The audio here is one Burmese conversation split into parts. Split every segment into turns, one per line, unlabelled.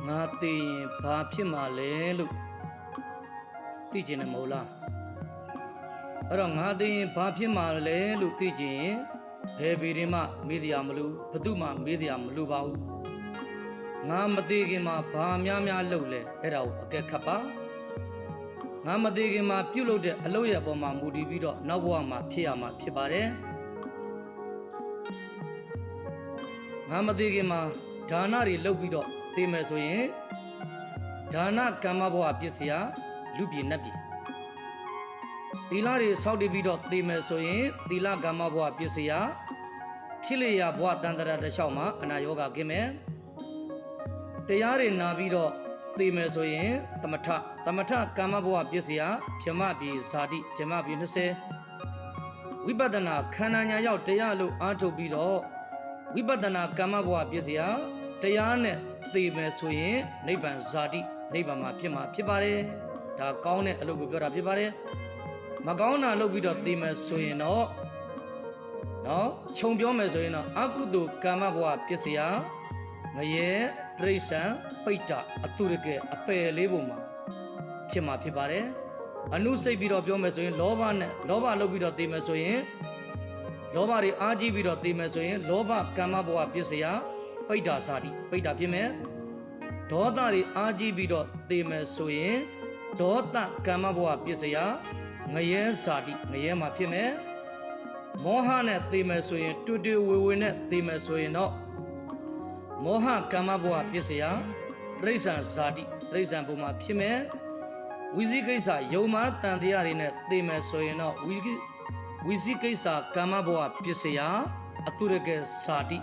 ငါသိရင်ဘာဖြစ်မှာလဲလို့သိချင်တယ်မဟုတ်လားအဲ့တော့ငါသိရင်ဘာဖြစ်မှာလဲလို့သိချင်ဘယ်ပေရင်မှမေးစရာမလိုဘသူမှမေးစရာမလိုပါဘူးငါမသိခင်မှာဘာများလုပ်လဲအဲ့ဒါကိုအကဲခတ်ပါငါမသိခင်မှာပြုတ်လုပ်တဲ့အလုပ်ရဲ့အပေါ်မှာမူတည်ပြီးတော့နောက်ဘဝမှာဖြစ်ရမှာဖြစ်ပါတယ်ငါမသိခင်မှာဒါနတွေလုပ်ပြီးတော့သိမယ်ဆိုရင်ဒါနကမ္မဘဝပြည့်စရာလူပြည်နတ်ပြည်သီလတွေစောင့်တည်ပြီးတော့သိမယ်ဆိုရင်သီလကမ္မဘဝပြည့်စရာဖြစ်လျာဘဝတန်တရာတစ်လျှောက်မှာအနာယောဂကင်းမယ်တရားတွေနာပြီးတော့သိမယ်ဆိုရင်သမထကမ္မဘဝပြည့်စရာဗြဟ္မပြည်ဇာတိဗြဟ္မပြည်20ဝိပဿနာခန္ဓာညာရောက်တရားလို့အားထုတ်ပြီးတော့ဝိပဿနာကမ္မဘဝပြည့်စရာတရားနဲ့သိမယ်ဆိုရင်နိဗ္ဗာန်ဇာတိနိဗ္ဗာန်မှာဖြစ်ပါတယ်ဒါကောင်းတဲ့အလုပ်ကိုပြောတာဖြစ်ပါတယ်မကောင်းတာလုပ်ပြီးတော့သိမယ်ဆိုရင်တော့ခြုံပြောမယ်ဆိုရင်တော့အကုသိုလ်ကမ္မဘဝပြည့်စရာငရဲတရိစ္ဆာန်ပိဋ္ဌအတုရကအပယ်လေးပုံမှာဖြစ်ပါတယ်အနုစိတ်ပြီးတော့ပြောမယ်ဆိုရင်လောဘလုပ်ပြီးတော့သိမယ်ဆိုရင်လောဘတွေအားကြီးပြီးတော့သိမယ်ဆိုရင်လောဘကမ္မဘဝပြည့်စရာပိဋ္ဌဇာတိပိဋ္ဌဖြစ်မယ်ဒေါသတွေအားကြီးပြီးတော့သိမယ်ဆိုရင်ဒေါသကမ္မဘဝပြည့်စရာငရဲဇာတိငရဲမှာဖြစ်မယ်မောဟနဲ့သိမယ်ဆိုရင်တူဝေနဲ့သိမယ်ဆိုရင်တော့မောဟကမ္မဘဝပြည့်စရာတိရစ္ဆာန်ဇာတိတိရစ္ဆာန်ဘုံမှာဖြစ်မယ်ဝိဇိကိစ္စယုံမာတန်တရားတွေနဲ့သိမယ်ဆိုရင်တော့ဝိဇိကိစ္စကမ္မဘဝပြည့်စရာအတုရကဇာတိ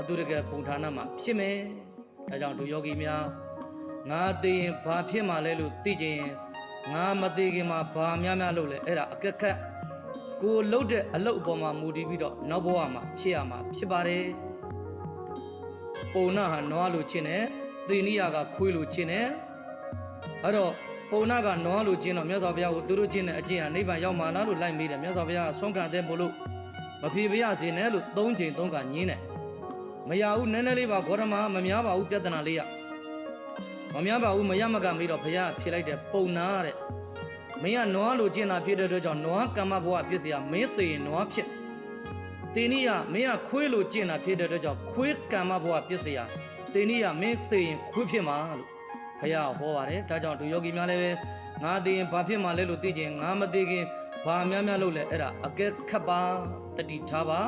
အတုရကပုံဌာနမှာဖြစ်မယ်ဒါကြောင့်တို့ယောဂီများငါသိရင်ဘာဖြစ်မှာလဲလို့သိချင်ငါမသိခင်မှာဘာများလုပ်လဲအဲ့ဒါအကက်ခတ်ကိုလှုပ်တဲ့အလုပ်အပေါ်မှာမူတည်ပြီးတော့နောက်ဘဝမှာဖြစ်ရမှာဖြစ်ပါတယ်ပုံနာဟာနွားလိုချင်းနဲ့သေနိယကခွေးလိုချင်းနဲ့အဲ့တော့ပုံနာကနွားလိုချင်းတော့မြတ်စွာဘုရားကိုသူတို့ချင်းနဲ့အကျင့်ဟာနိဗ္ဗာန်ရောက်မှာလားလို့လိုက်မေးတယ်မြတ်စွာဘုရားဆုံးခံတဲ့မို့လို့မဖြေပြရစေနဲ့လို့၃ချိန်၃ခါညင်းတယ်မရဘူးနည်းနည်းလေးပါဂေါတမမများပါဘူးပြဿနာလေးရမများပါဘူးမရမကမေးတော့ဘုရားဖြေလိုက်တယ်ပုံနာတဲ့မင်းကနွားလိုကျင့်တာဖြစ်တဲ့အတွက်ကြောင့်နွားကမ္မဘဝပြည့်စရာမင်းသိရင်နွားဖြစ်တေနိယမင်းကခွေးလိုကျင့်တာဖြစ်တဲ့အတွက်ကြောင့်ခွေးကမ္မဘဝပြည့်စရာတေနိယမင်းသိရင်ခွေးဖြစ်မှာလို့ဘုရားဟောပါတယ်ဒါကြောင့်သူယောဂီများလည်းပဲငါသိရင်ဘာဖြစ်မှာလဲလို့သိချင်ငါမသိခင်ဘာများလုပ်လဲအဲ့ဒါအကဲခတ်ပါတတိထားပါ